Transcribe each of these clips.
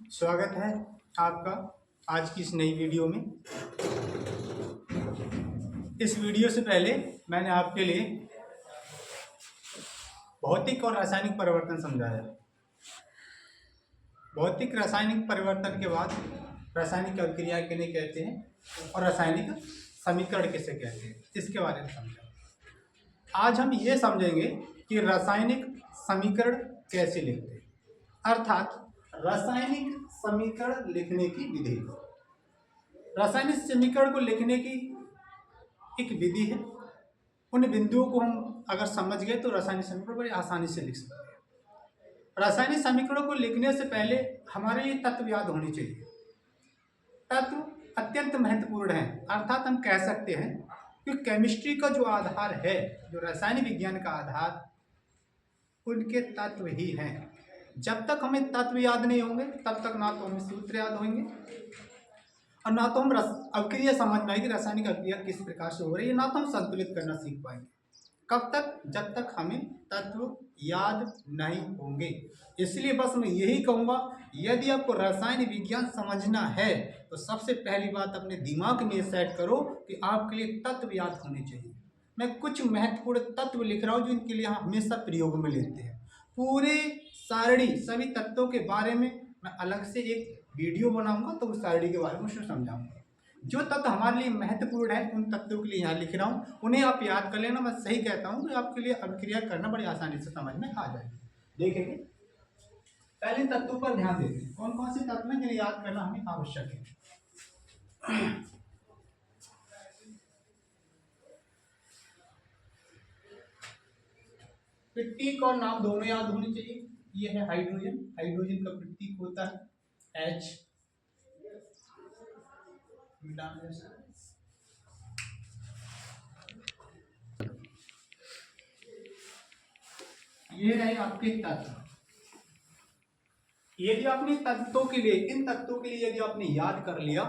स्वागत है आपका आज की इस नई वीडियो में। इस वीडियो से पहले मैंने आपके लिए भौतिक और रासायनिक परिवर्तन समझाया। भौतिक रासायनिक परिवर्तन के बाद रासायनिक अभिक्रिया किन्हें कहते हैं और रासायनिक समीकरण किसे कहते हैं, इसके बारे में समझा। आज हम ये समझेंगे कि रासायनिक समीकरण कैसे लिखते हैं, अर्थात रासायनिक समीकरण लिखने की विधि। रासायनिक समीकरण को लिखने की एक विधि है। उन बिंदुओं को हम अगर समझ गए तो रासायनिक समीकरण बड़ी आसानी से लिख सकते हैं। रासायनिक समीकरणों को लिखने से पहले हमारे लिए तत्व याद होने चाहिए। तत्व अत्यंत महत्वपूर्ण है, अर्थात हम कह सकते हैं कि केमिस्ट्री का जो आधार है, जो रासायनिक विज्ञान का आधार, उनके तत्व ही हैं। जब तक हमें तत्व याद नहीं होंगे तब तक ना तो हमें सूत्र याद होंगे और ना तो हम अभिक्रिया समझ में आएगी, रासायनिक अभिक्रिया किस प्रकार से हो रही है, ना तो हम संतुलित करना सीख पाएंगे। कब तक? जब तक हमें तत्व याद नहीं होंगे। इसलिए बस मैं यही कहूँगा, यदि आपको रासायनिक विज्ञान समझना है तो सबसे पहली बात अपने दिमाग में सेट करो कि आपके लिए तत्व याद होने चाहिए। मैं कुछ महत्वपूर्ण तत्व लिख रहा हूँ जो इनके लिए हमेशा प्रयोग में लेते हैं। पूरे सारणी सभी तत्वों के बारे में मैं अलग से एक वीडियो बनाऊंगा, तो उस सारणी के बारे में उसमें समझाऊंगा। जो तत्व हमारे लिए महत्वपूर्ण है उन तत्वों के लिए यहाँ लिख रहा हूँ, उन्हें आप याद कर लेना। मैं सही कहता हूँ कि आपके लिए अभिक्रिया करना बड़ी आसानी से समझ में आ जाएगी। देखेंगे, पहले तत्वों पर ध्यान देते हैं। कौन कौन से तत्व हैं जिन्हें याद करना हमें आवश्यक है। प्रतीक और नाम दोनों याद होने चाहिए। ये है हाइड्रोजन। हाइड्रोजन का प्रतीक होता है H। ये रहे आपके तत्व। यदि आपने तत्वों के लिए, इन तत्वों के लिए यदि आपने याद कर लिया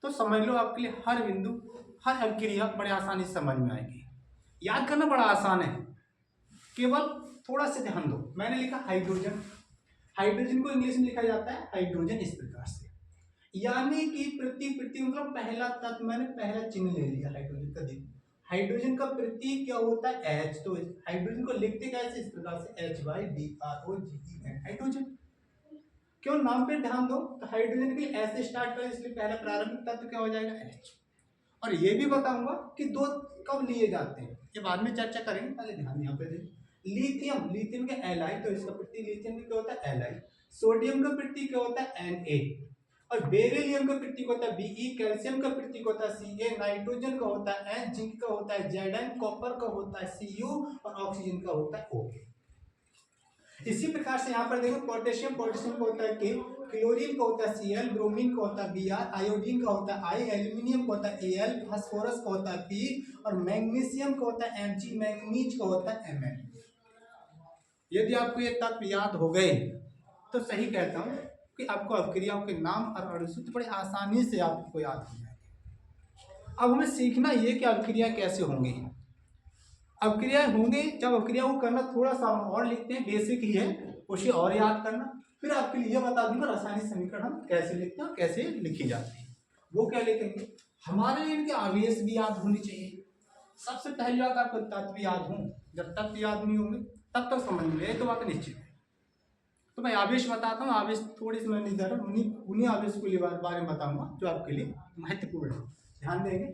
तो समझ लो आपके लिए हर बिंदु, हर अभिक्रिया बड़े आसानी से समझ में आएगी। याद करना बड़ा आसान है, केवल थोड़ा सा ध्यान दो। मैंने लिखा हाइड्रोजन। हाइड्रोजन को इंग्लिश में लिखा जाता है हाइड्रोजन इस प्रकार से, यानी कि प्रतीक मतलब पहला तत्व, मैंने पहला चिन्ह ले लिया हाइड्रोजन का। देखो हाइड्रोजन का प्रतीक क्या होता है? H। तो हाइड्रोजन को लिखते कैसे? इस प्रकार से HYDROGEN, हाइड्रोजन। क्यों? नाम पे ध्यान दो। तो हाइड्रोजन के लिए ऐसे स्टार्ट करें, इसलिए पहला प्रारंभिक तत्व क्या हो जाएगा? H। और ये भी बताऊंगा कि दो कब लिए जाते हैं, ये बाद में चर्चा करेंगे, पहले ध्यान यहाँ पे दें। लिथियम, लिथियम के Li, तो इसका प्रतीक लिथियम क्या होता है? Li। सोडियम का प्रतीक क्या होता है? Na। और बेरिलियम का प्रतीक होता है Be। कैल्शियम का प्रतीक होता है Ca। नाइट्रोजन का होता है N। जिंक का होता है Zn। कॉपर का होता है Cu और ऑक्सीजन का होता है O। इसी प्रकार से यहाँ पर देखो पोटेशियम, पोटेशियम का होता है K। क्लोरीन का होता है Cl। ब्रोमीन का होता है Br। आयोडीन का होता है I। एल्यूमिनियम का होता है Al। फास्फोरस का होता है P और मैग्नीशियम का होता है Mg। मैग्नीज का होता है Mn। यदि आपको ये तत्व याद हो गए तो सही कहता हूँ कि आपको अभिक्रियाओं के नाम और अणुसूत्र बड़े आसानी से आपको याद हो जाएंगे। अब हमें सीखना ये कि अभिक्रिया कैसे होंगी। अभिक्रिया होंगे, जब अभिक्रिया को करना थोड़ा सा हम और लिखते हैं, बेसिक ही है, उसे और याद करना। फिर आपके लिए बता दूंगा रासायनिक समीकरण हम कैसे लिखते हैं और कैसे लिखी जाती है। वो क्या लिखेंगे? हमारे लिए इनके आवेश भी याद होनी चाहिए। सबसे पहली बात आपको तत्व याद हो। जब तत्व याद नहीं होंगे तब तक समझ में ये तो बात निश्चित है। तो मैं आवेश बताता हूँ। आवेश थोड़ी सी मैं नहीं, उन्हीं आवेश के बारे में बताऊंगा जो आपके लिए महत्वपूर्ण है। ध्यान देंगे,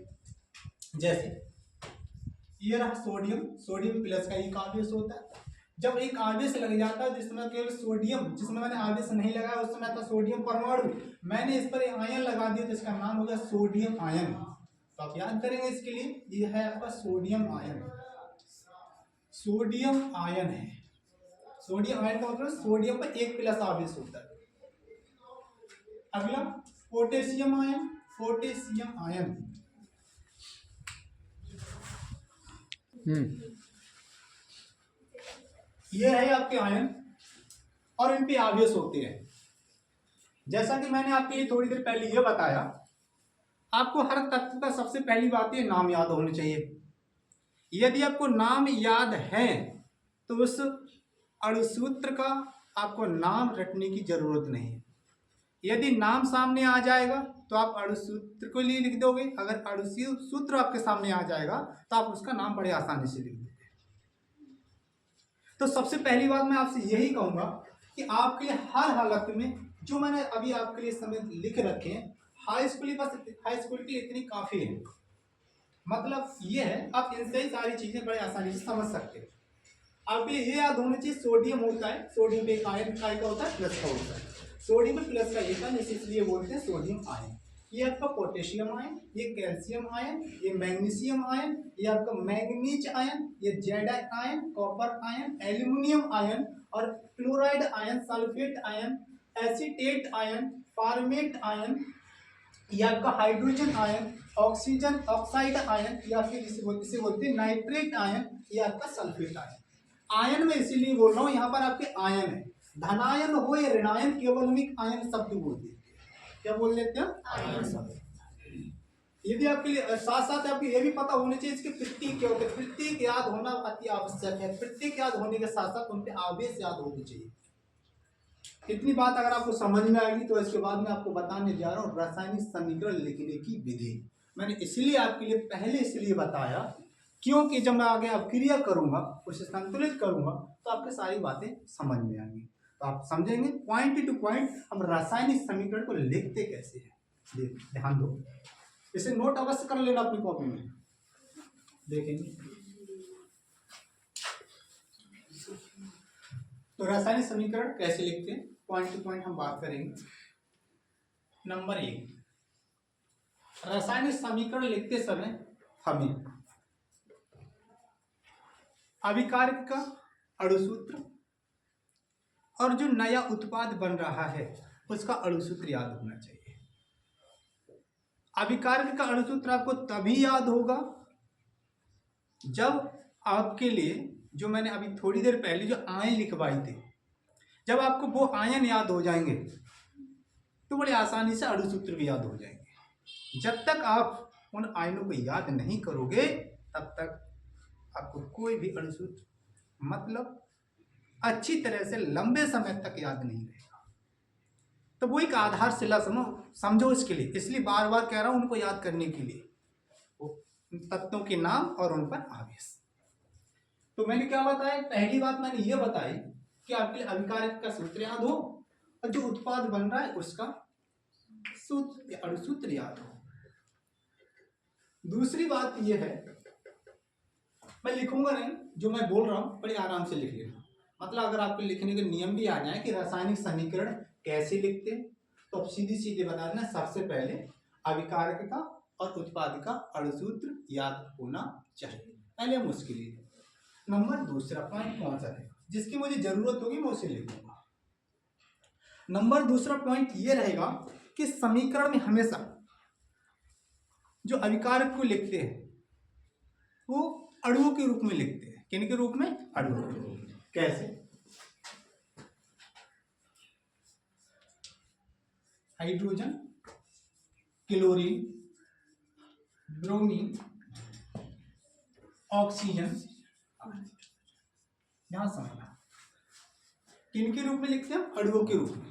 जैसे ये रहा सोडियम। सोडियम प्लस का एक आवेश होता है। जब एक आवेश लग जाता है जिसमें केवल सोडियम, जिसमें मैंने आवेश नहीं लगाया उस समय था सोडियम परमाणु, मैंने इस पर आयन लगा दिया तो इसका नाम हो गया सोडियम आयन। तो आप याद करेंगे इसके लिए, ये है आपका सोडियम आयन। सोडियम आयन है। सोडियम आयन का मतलब सोडियम पर एक प्लस आवेश होता है। अगला पोटेशियम आयन। पोटेशियम आयन ये है आपके आयन और इन पे आवेश होते हैं। जैसा कि मैंने आपके लिए थोड़ी देर पहले ये बताया, आपको हर तत्व का सबसे पहली बात ये नाम याद होने चाहिए। यदि आपको नाम याद है तो उस अणुसूत्र का आपको नाम रटने की जरूरत नहीं है। यदि नाम सामने आ जाएगा तो आप अणुसूत्र को लिए लिख दोगे, अगर अणुसूत्र आपके सामने आ जाएगा तो आप उसका नाम बड़े आसानी से लिख दोगे। तो सबसे पहली बात मैं आपसे यही कहूंगा कि आपके लिए हर हालत में जो मैंने अभी आपके लिए समय लिख रखे हैं, हाई स्कूल के लिए इतनी काफी है। मतलब ये है आप इनसे ही सारी चीजें बड़े आसानी से समझ सकते हो। आपके लिए ये याद होनी चाहिए, सोडियम होता है, सोडियम पे एक आयन का होता है, प्लस का होता है। सोडियम में प्लस का एक है, इसलिए बोलते हैं सोडियम आयन। ये आपका पोटेशियम आयन, ये कैल्शियम आयन, ये मैग्नीशियम आयन, ये आपका मैग्नीज आयन, ये Z ion, copper ion, aluminium ion और chloride ion, sulphate ion, acetate ion, formate ion, ये आपका hydrogen ion, oxygen oxide ion, या फिर इसे बोलते हैं नाइट्रेट आयन, ये आपका सल्फेट आयन। आयन में इसीलिए बोल रहा हूँ, यहाँ पर आपके आयन है, धनायन हो या ऋणायन, केवल हम एक आयन शब्द बोल देते हैं। क्या बोल देते हैं? आयन शब्द। ये भी आपके लिए साथ साथ आपको ये भी पता होना चाहिए इसके प्रतीक क्या होते हैं। प्रतीक याद होना अति आवश्यक है। प्रतीक याद होने के साथ साथ उनके आवेश याद होने चाहिए। इतनी बात अगर आपको समझ में आएगी तो इसके बाद मैं आपको बताने जा रहा हूँ रासायनिक समीकरण लिखने की विधि। मैंने इसलिए आपके लिए पहले इसलिए बताया क्योंकि जब मैं आगे अपक्रिया करूंगा, उसे संतुलित करूंगा, तो आपके सारी बातें समझ में आएंगी, तो आप समझेंगे पॉइंट टू पॉइंट हम रासायनिक समीकरण को लिखते कैसे हैं। ध्यान दो, इसे नोट अवश्य कर लेना अपनी कॉपी में। देखेंगे तो रासायनिक समीकरण कैसे लिखते हैं, पॉइंट टू पॉइंट हम बात करेंगे। नंबर 1, रासायनिक समीकरण लिखते समय हमें अभिकारक का अणुसूत्र और जो नया उत्पाद बन रहा है उसका अणुसूत्र याद होना चाहिए। अभिकारक का अणुसूत्र आपको तभी याद होगा जब आपके लिए जो मैंने अभी थोड़ी देर पहले जो आयन लिखवाई थे, जब आपको वो आयन याद हो जाएंगे तो बड़े आसानी से अणुसूत्र भी याद हो जाएंगे। जब तक आप उन आयनों को याद नहीं करोगे तब तक आपको कोई भी अणुसूत्र मतलब अच्छी तरह से लंबे समय तक याद नहीं रहेगा। तो वो एक आधारशिला समझो इसके लिए, इसलिए बार बार कह रहा हूं उनको याद करने के लिए, तत्वों के नाम और उन पर आवेश। तो मैंने क्या बताया, पहली बात मैंने ये बताई कि आपके लिए अभिकारक का सूत्र याद हो और जो उत्पाद बन रहा है उसका सूत्र या अणुसूत्र याद हो। दूसरी बात यह है, मैं लिखूंगा नहीं, जो मैं बोल रहा हूं बड़े आराम से लिख लेना। मतलब अगर आपको लिखने के नियम भी आ जाए कि रासायनिक समीकरण कैसे लिखते हैं तो आप सीधी सीधे बता देना, सबसे पहले अभिकारक का और उत्पाद का अणुसूत्र याद होना चाहिए। पहले हम उसके लिए नंबर दूसरा पॉइंट कौन सा रहेगा जिसकी मुझे जरूरत होगी मैं उसे लिखूंगा। नंबर दूसरा पॉइंट ये रहेगा कि समीकरण में हमेशा जो अभिकारक को लिखते हैं वो अणुओं के रूप में लिखते हैं। किन के रूप में? अणुओं के रूप में। कैसे? हाइड्रोजन, क्लोरीन, ब्रोमीन, ऑक्सीजन, यहां समझना किन के रूप में लिखते हैं? अणुओं के रूप में।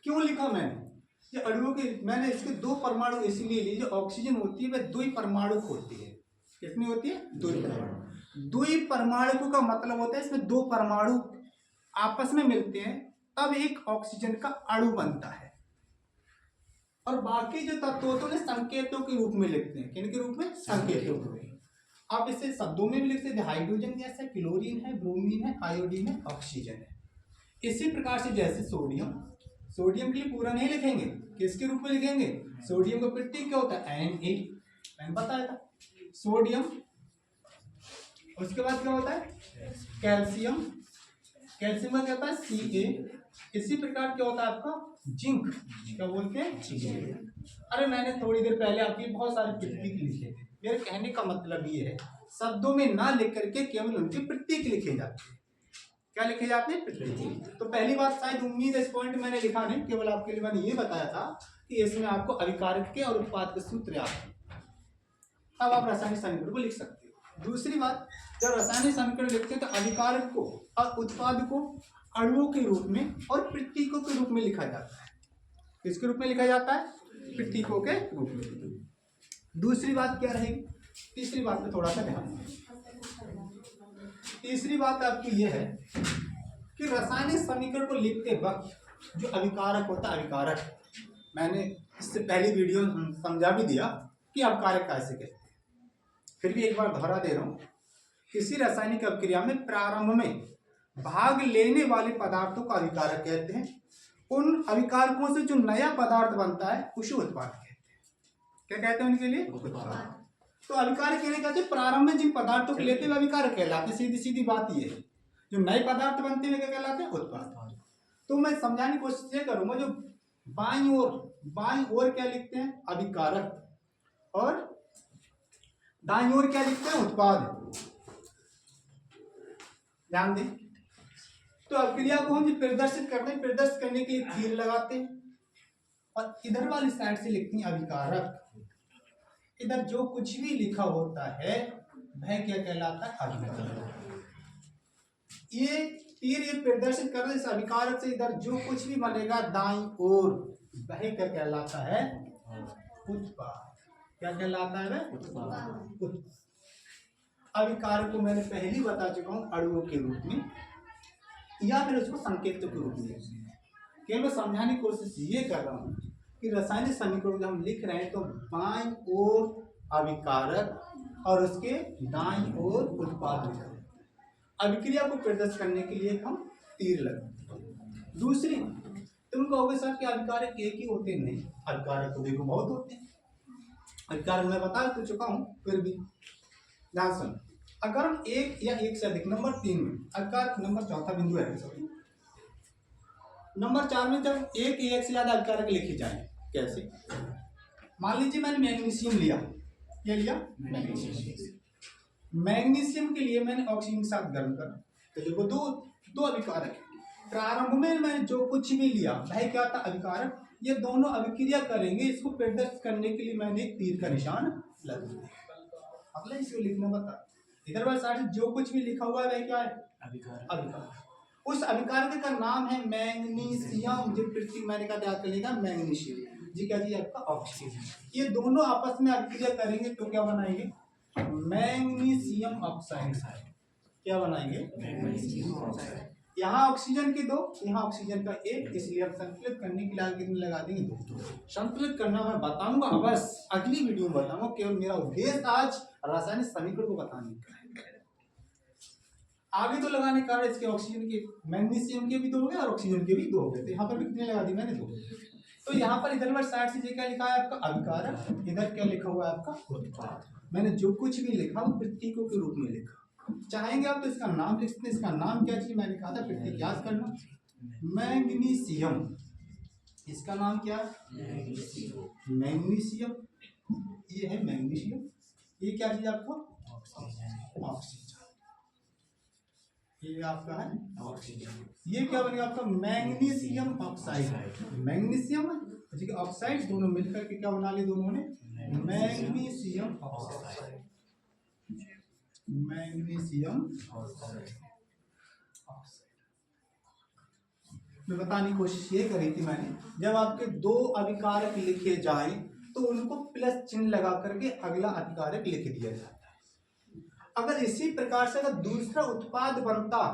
क्यों लिखा मैंने ये अणुओं के? मैंने इसके दो परमाणु इसलिए लिए, जो ऑक्सीजन होती है वह द्वि परमाणु होती है। कितनी होती है? द्वि परमाणु। द्वि परमाणु का मतलब होता है इसमें दो परमाणु आपस में मिलते हैं तब एक ऑक्सीजन का अणु बनता है। और बाकी जो तत्व होते हैं संकेतों के रूप में लिखते हैं। किन के रूप में? संकेतों के रूप में। आप इसे शब्दों में भी लिख सकते हैं, हाइड्रोजन गैस है, क्लोरीन है, ब्रोमीन है, आयोडीन है, ऑक्सीजन है। इसी प्रकार से जैसे सोडियम, सोडियम के लिए पूरा नहीं लिखेंगे, किसके रूप में लिखेंगे? सोडियम का प्रतीक क्या होता है? Na, मैंने बताया था सोडियम। उसके बाद क्या होता है? कैल्शियम, कैल्शियम का क्या होता है? Ca। इसी प्रकार क्या होता है आपका? जिंक, क्या बोलते हैं? अरे मैंने थोड़ी देर पहले आपकी बहुत सारे प्रतीक लिखे थे। मेरे कहने का मतलब ये है शब्दों में ना लिख करके केवल उनके प्रतीक लिखे जाते हैं। क्या लिखे जाते हैं? प्रतीक। तो पहली बात शायद उम्मीद है इस पॉइंट मैंने लिखा नहीं, केवल आपके लिए मैंने ये बताया था कि इसमें आपको अभिकारक के और उत्पाद के सूत्र याद है। अब आप रासायनिक समीकरण को लिख सकते हो। दूसरी बात, जब रासायनिक समीकरण लिखते हैं तो अभिकारक को और उत्पाद को अणुओं के रूप में और प्रतीकों के रूप में लिखा जाता है। किसके रूप में लिखा जाता है? प्रतीकों के रूप में। दूसरी बात क्या रहेगी? तीसरी बात पे थोड़ा सा ध्यान दें। तीसरी बात आपकी यह है कि रासायनिक समीकरण को लिखते वक्त जो अभिकारक होता है, अभिकारक, मैंने इससे पहली वीडियो समझा भी दिया कि अभिकारक कैसे कहते हैं, फिर भी एक बार दोहरा दे रहा हूँ। किसी रासायनिक अभिक्रिया में प्रारंभ में भाग लेने वाले पदार्थों को अभिकारक कहते हैं। उन अभिकारकों से जो नया पदार्थ बनता है उसे उत्पाद कहते हैं। क्या कहते हैं उनके लिए? उत्पाद। तो अभिकारक कहने कहते हैं प्रारंभ में जिन पदार्थों को लेते हुए अभिकारक कहलाते हैं। सीधी सीधी बात ये है, जो नए पदार्थ बनते हुए क्या कहलाते हैं? उत्पाद। तो मैं समझाने की कोशिश ये करूंगा, जो बाईं ओर क्या लिखते हैं? अभिकारक, और दाईं ओर क्या लिखते हैं? उत्पाद। ध्यान दें। तो अभिक्रिया को हम प्रदर्शित करते हैं, प्रदर्शित करने के लिए तीर लगाते हैं, और इधर वाली साइड से लिखते हैं अभिकारक। इधर जो कुछ भी लिखा होता है वह क्या कहलाता है? अभिकारक। ये तीर ये प्रदर्शित कर रहे हैं इस अभिकारक से, इधर जो कुछ भी बनेगा दाईं ओर वह क्या कहलाता है? उत्पाद। क्या कहलाता है? उत्पाद। अभिकारक को मैंने पहले ही बता चुका हूं अणुओं के रूप में या फिर उसको संकेतों के रूप में। केवल समझाने की कोशिश ये कर रहा हूँ कि रासायनिक समीकरण जब हम लिख रहे हैं तो बाईं ओर अभिकारक और उसके दाईं ओर उत्पाद लिखा है। अभिक्रिया को प्रदर्शित करने के लिए हम तीर लगाते हैं। दूसरी, तुम कहोगे सर कि अभिकारक एक ही होते? नहीं, अभिकारक तो देखो बहुत होते हैं। अभिकारक मैं बता तो चुका हूँ, फिर भी ध्यान सुन। अगर हम एक या एक से अधिक, नंबर 3 में अभिकारक, नंबर चौथा बिंदु है सॉरी, नंबर 4 में जब एक या एक से ज्यादा अभिकारक लिखे जाए, कैसे? मान लीजिए मैंने मैग्नीशियम लिया। क्या लिया? मैग्नीशियम के लिए मैंने ऑक्सीजन के साथ गर्म करा, तो देखो दो अभिकारक है। प्रारंभ में मैंने जो कुछ भी लिया वह क्या था? अभिकारक। ये दोनों अभिक्रिया करेंगे, इसको प्रदर्शित करने के लिए मैंने एक तीर का निशान लगा दिया। अगला इसको लिखना बता, इधर वाले साइड जो कुछ भी लिखा हुआ है वह क्या है? अभिकारक। उस अभिकारक का नाम है मैग्नीशियम। जो प्रतीक मैंने कहा याद कर लेगा, मैग्नीशियम जी क्या जी? आपका ऑक्सीजन। ये दोनों आपस में अभिक्रिया करेंगे तो क्या बनाएंगे? Magnesium oxide. क्या बनाएंगे? Magnesium oxide. यहाँ ऑक्सीजन के 2, यहाँ ऑक्सीजन का 1, इसलिए हम संतुलित करने के लिए आगे कितने लगा देंगे? 2। संतुलित करना मैं बताऊंगा, बस अगली वीडियो में बताऊंगा। केवल मेरा उद्देश्य आज रासायनिक समीकरण को बताने का है। आगे तो लगाने का है इसके ऑक्सीजन के, मैग्नीशियम के भी 2 हो गए और ऑक्सीजन के भी 2 हो गए। तो यहाँ पर भी कितने लगा दी मैंने? 2। तो यहाँ पर इधर वाली साइड से क्या लिखा है आपका? अभिकारक। इधर क्या लिखा हुआ है आपका? उत्पाद। मैंने जो कुछ भी लिखा वो प्रतीकों के रूप में लिखा। चाहेंगे आप तो इसका नाम लिख सकते हैं। इसका नाम क्या चाहिए? मैंने कहा था प्रतीक याद करना, मैग्नीशियम। इसका नाम क्या है? मैग्नीशियम। ये है मैग्नीशियम। ये क्या चीज आपको? ऑक्सीजन। ये आपका है ऑक्सीजन। ये क्या बनेगा आपका? Magnesium oxide. मैग्नीशियम ऑक्साइड दोनों मिलकर के क्या बना लिए दोनों ने? Magnesium oxide. Magnesium oxide. मैं बताने की कोशिश ये करी थी मैंने, जब आपके 2 अभिकारक लिखे जाए तो उनको प्लस चिन्ह लगा करके अगला अभिकारक लिख दिया जाता है। अगर इसी प्रकार से अगर दूसरा उत्पाद बनता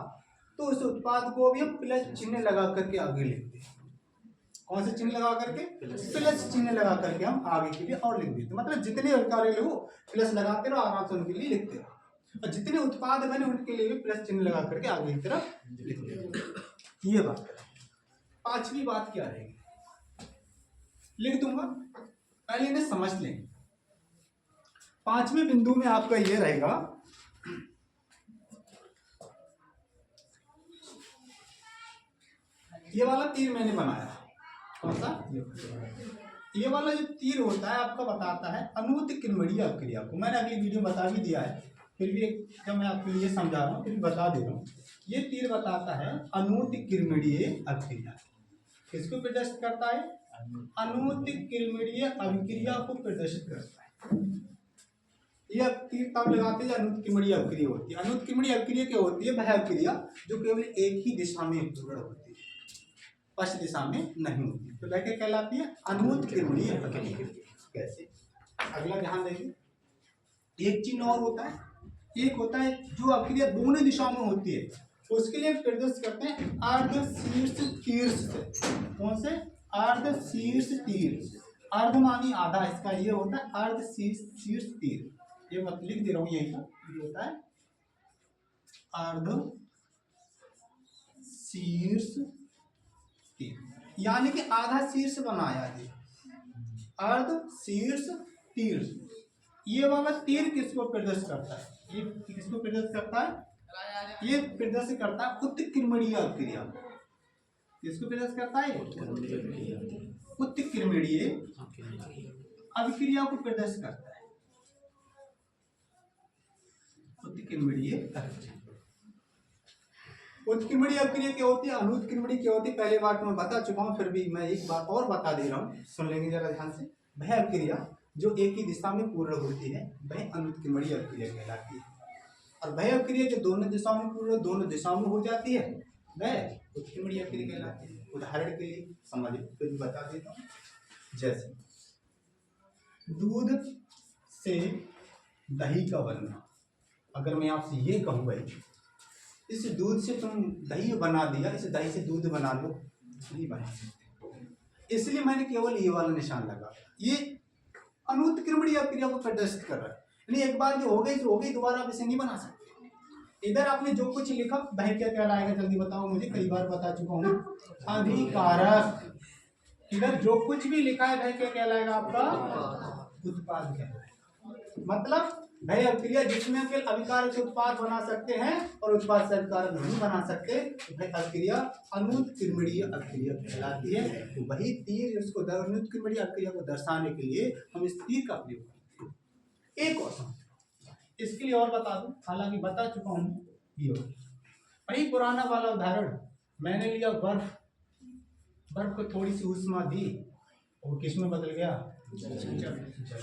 तो उस उत्पाद को भी हम प्लस चिन्ह लगा करके आगे लिखते हैं। कौन से चिन्ह लगा करके? प्लस चिन्ह लगा करके हम आगे के लिए और लिख देते। मतलब जितने अभिकारक लिखो प्लस लगाते रहो, आराम से उनके लिए लिखते रहो, और जितने उत्पाद बने उनके लिए भी प्लस चिन्ह लगा करके आगे की तरफ लिखते रहो। ये बात है। 5वीं बात क्या रहेगी? लिख दूंगा, पहले इन्हें समझ लें। 5वें बिंदु में आपका ये रहेगा, ये वाला तीर मैंने बनाया। कौन सा? ये वाला जो तीर होता है आपका बताता है अनूत किरणीय अभिक्रिया को। मैंने अगली वीडियो बता भी दिया है, फिर भी जब मैं आपके लिए समझा रहा हूँ फिर बता दे रहा हूँ। ये तीर बताता है अनूत किरणीय अभिक्रिया। किसको प्रदर्शित करता है? अनूत किरणीय अभिक्रिया को प्रदर्शित करता है। यह तीर तब लगाते हैं अनूत किरणीय अभिक्रिया होती है। अनूत किरणीय अभिक्रिया क्या होती है? वह अभिक्रिया जो केवल एक ही दिशा में पूर्ण होती है। पश्च दिशा में नहीं होती, तो वह क्या कहलाती है? अनुत्क्रमणीय अक्रिया। कैसे? अगला ध्यान देंगे, एक चिन्ह और होता है, एक होता है जो अक्रिया दोनों दिशाओं में होती है, उसके लिए प्रदर्शित करते हैं अर्ध शीर्ष तीर से। कौन से? अर्ध शीर्ष तीर। अर्ध मानी आधा, इसका ये होता है अर्ध शीर्ष तीर। ये मत लिख दे रहा हूँ, यही का ये होता है अर्ध शीर्ष तीर, यानी कि आधा शीर्ष बनाया है। अर्ध शीर्ष तीर, ये वाला तीर किसको प्रदर्शित करता है? ये किसको प्रदर्शित करता है? ये प्रदर्शित करता है उत्क्रमणीय अक्रिया। किसको प्रदर्शित करता है? उत्क्रमणीय अभिक्रिया को प्रदर्शित करता है। उत्क्रमणीय उत्क्रमणीय अभिक्रिया क्या होती है, अनुत्क्रमणीय क्या होती है? पहले बार तो मैं बता चुका हूँ, फिर भी मैं एक बार और बता दे रहा हूँ, सुन लेंगे जरा ध्यान से। वह अभिक्रिया जो एक ही दिशा में पूर्ण होती है वह अनुत्क्रमणीय अभिक्रिया कहलाती है, और वह अभिक्रिया जो दोनों दिशाओं में पूर्ण, दोनों दिशाओं में हो जाती है वह उत्क्रमणीय अभिक्रिया कहलाती है। उदाहरण के लिए समझ फिर बता देता हूँ, जैसे दूध से दही का बनना। अगर मैं आपसे ये कहूँ भाई इस दूध से तुम दही बना दिया, इस दही से दूध बना लो, नहीं बना सकते, इसलिए मैंने केवल ये वाला निशान लगा। ये अनुत्क्रमणीय अभिक्रिया को प्रदर्शित कर रहा है, यानी एक बार जो हो गई दोबारा आप इसे नहीं बना सकते। इधर आपने जो कुछ लिखा वह क्या कहलाएगा? जल्दी बताओ मुझे, कई बार बता चुका हूँ, अभिकारक। इधर जो कुछ भी लिखा है वह क्या कहलाएगा? आपका उत्पाद कहलाएगा। मतलब वह अभिक्रिया जिसमें केवल अभिकारक से उत्पाद बना सकते हैं और उत्पाद से अभिकारक नहीं बना सकते, वह अभिक्रिया अनुत्क्रमणीय अभिक्रिया कहलाती है। तो वही तीर, उसको अनुत्क्रमणीय अभिक्रिया को दर्शाने के लिए हम इस तीर का प्रयोग करते हैं। एक और समझ, इसके लिए और बता दूं, हालांकि बता चुका हूँ। ये वही पुराना वाला उदाहरण, मैंने लिया बर्फ, बर्फ को थोड़ी सी ऊष्मा दी और किसमें बदल गया? जल।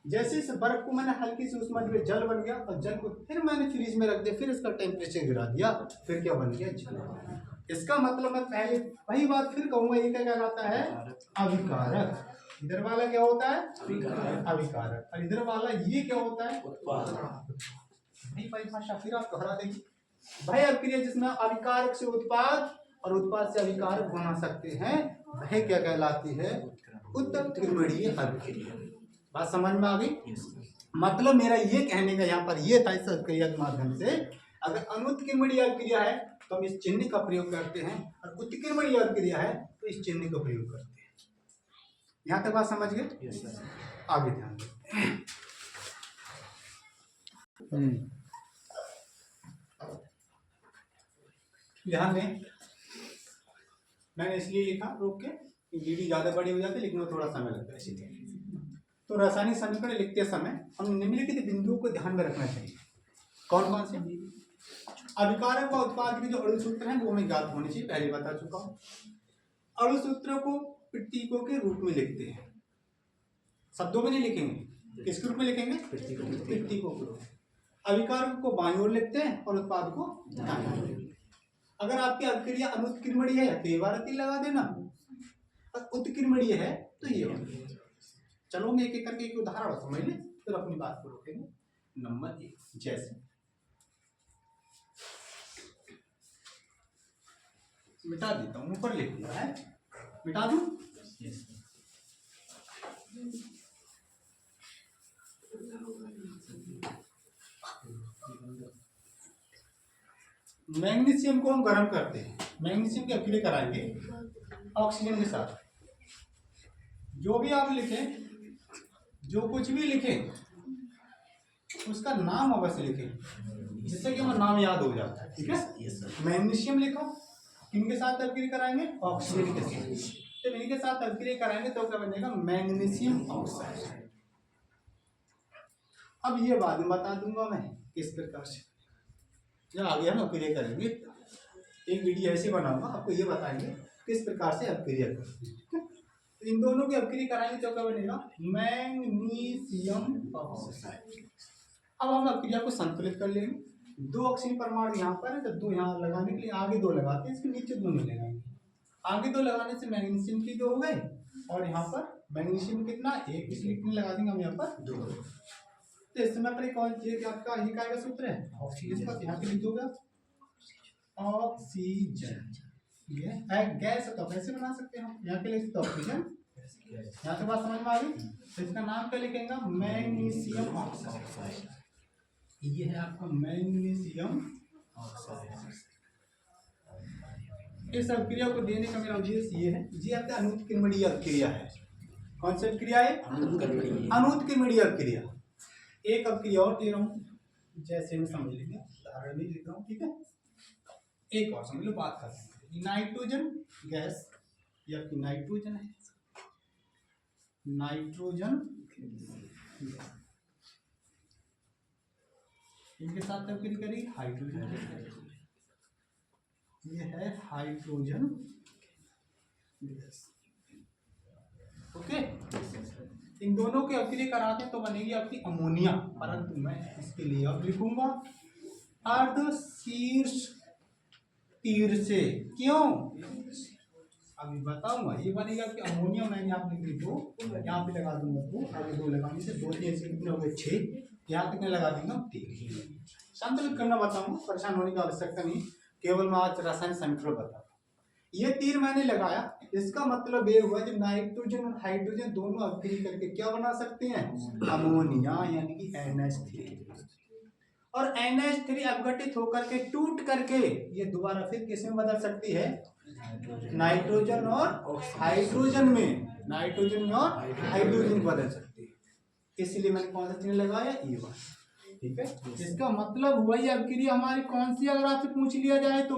जैसे इस बर्फ को मैंने हल्की सी ऊष्मा दी, जल बन गया, और जल को फिर मैंने फ्रीज में रख दिया, फिर इसका टेम्परेचर गिरा दिया, फिर क्या बन गया? जल। इसका मतलब मैं पहले वही बात फिर कहूंगा, ये क्या कहलाता है? अभिकारक। इधर वाला क्या होता है? अभिकारक। और इधर वाला ये क्या होता है? उत्पाद। नहीं परिभाषा फिर आप दोहरा देंगे, वह अभिक्रिया जिसमें अभिकारक से उत्पाद और उत्पाद से अभिकारक बना सकते हैं वह क्या कहलाती है? उत्क्रमणीय अभिक्रिया। बात समझ में आ गई? मतलब मेरा ये कहने का यहाँ पर ये था, इस अभिक्रिया के माध्यम से अगर अनुत्क्रमणीय अभिक्रिया है तो हम इस चिन्ह का प्रयोग करते हैं, और उत्क्रमणीय अभिक्रिया है तो इस चिन्ह का प्रयोग करते हैं। यहाँ तक बात समझ गए? आगे ध्यान दें। ध्यान दें, मैंने इसलिए लिखा रोक के, जीडी ज्यादा बड़ी हो जाती है लेकिन वो थोड़ा समय लगता है इसलिए। तो रासायनिक समीकरण लिखते समय हम निम्नलिखित बिंदुओं को ध्यान में रखना चाहिए। कौन कौन से? अभिकारक व उत्पाद के जो अणु सूत्र हैं वो हमें ज्ञात होने चाहिए, पहले बता चुका हूँ। अणु सूत्रों को प्रतीकों के रूप में लिखते हैं, शब्दों में नहीं लिखेंगे। किसके रूप में लिखेंगे? प्रतीकों के रूप में। अभिकारक को बाईं ओर लिखते हैं और उत्पाद को दाईं ओर लिखते हैं। अगर आपकी अभिक्रिया अनुत्क्रमणीय है तो ये वाला तीर लगा देना, और उत्क्रमणीय है तो ये वाला। चलो मैं एक एक करके एक उदाहरण समझ लें, फिर अपनी बात को रोकेंगे। नंबर 1, जैसे मिटा देता हूँ, ऊपर लिख दिया है, मिटा दूं? मैग्नीशियम को हम गर्म करते हैं, मैग्नीशियम की अभिक्रिया कराएंगे ऑक्सीजन के साथ। जो भी आप लिखें, जो कुछ भी लिखें उसका नाम अवश्य लिखें, जिससे कि हमें नाम याद हो जाता है। ठीक है? मैग्नीशियम लिखो, किनके साथ अभिक्रिया कराएंगे? ऑक्सीजन के साथ। जब इनके साथ अभिक्रिया कराएंगे तो क्या बनेगा? Magnesium oxide. अब ये बाद में बता दूंगा मैं किस प्रकार से, जब आगे हम अभिक्रिया करेंगे एक वीडियो ऐसे बनाऊंगा, आपको ये बताएंगे किस प्रकार से अभिक्रिया करेंगे। इन दोनों की अभिक्रिया कराएंगे तो क्या बनेगा? Magnesium oxide. अब हम अभिक्रिया को संतुलित कर लेंगे। दो ऑक्सीजन परमाणु यहाँ पर है, तो दो यहाँ लगाने के लिए आगे दो लगाते हैं, इसके नीचे दो नहीं लगाएंगे। आगे दो लगाने से मैग्नीशियम की दो हो गए, और यहाँ पर मैग्नीशियम कितना एक, इसलिए कितने लगा देंगे हम यहाँ पर दो। तो इस समय पर एक और ये आपका ये क्या आएगा सूत्र है ऑक्सीजन का, यहाँ पे लिख दोगे ऑक्सीजन। ये है गैस है तो कैसे बना सकते हैं हम, यहाँ के लिए तो ऑक्सीजन, यहाँ से बात समझ में आ गई। तो इसका नाम क्या लिखेंगे मैग्नीशियम ऑक्साइड। ये है आपका मैग्नीशियम ऑक्साइड। इस अभिक्रिया को देने का मेरा उद्देश्य ये है, ये आपका अनुत्क्रमणीय अभिक्रिया है। कौन सी अभिक्रिया है? अनुत्क्रमणीय अभिक्रिया। एक अभिक्रिया और दे रहा हूँ, जैसे मैं समझ लेंगे, उदाहरण नहीं देता हूँ, ठीक है। एक और समझ लो, बात करते हैं। नाइट्रोजन गैस, ये आपकी नाइट्रोजन है, नाइट्रोजन गैस, इनके साथ अभिक्रिया करेगी हाइड्रोजन। ये है हाइड्रोजन गैस, ओके। इन दोनों के अभिक्रिया कराते तो बनेगी आपकी अमोनिया, परंतु मैं इसके लिए अब लिखूंगा अर्धशीर्ष तीर से। क्यों? अभी बताऊंगा। ये बनेगा कि अमोनिया, मैंने यहाँ पे लिख दो, यहाँ पे लगा दूंगा दो, आगे दो लगाने से दो तीन से कितने हो गए 6, यहाँ कितने लगा दूंगा 3। संतुलित करना बताऊंगा, परेशान होने की आवश्यकता नहीं, केवल मैं आज रासायनिक समीकरण बताऊंगा। ये तीर मैंने लगाया, इसका मतलब ये हुआ कि नाइट्रोजन और हाइड्रोजन दोनों अभिक्रिया करके क्या बना सकते हैं अमोनिया, यानी कि NH3। और NH3 अपघटित होकर के टूट करके ये दोबारा फिर किस में बदल सकती है नाइट्रोजन और हाइड्रोजन में, नाइट्रोजन में और हाइड्रोजन बदल सकती है। इसलिए मैंने कौन सा चिन्ह लगाया ये वाला, ठीक है। इसका मतलब हुआ ये अभिक्रिया हमारी कौन सी, अगर आपसे पूछ लिया जाए तो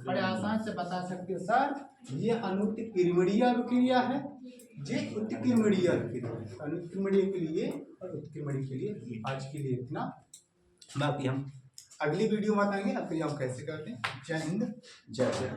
बड़े आसान से बता सकते हो सर ये अनुत्क्रमणीय अभिक्रिया है, ये उत्क्रमणीय अभिक्रिया। अनुत्क्रमणीय के लिए और उत्क्रमणीय के लिए आज के लिए इतना, बाकी हम अगली वीडियो में बताएंगे अभिक्रिया कैसे करते हैं। जय हिंद, जय जय।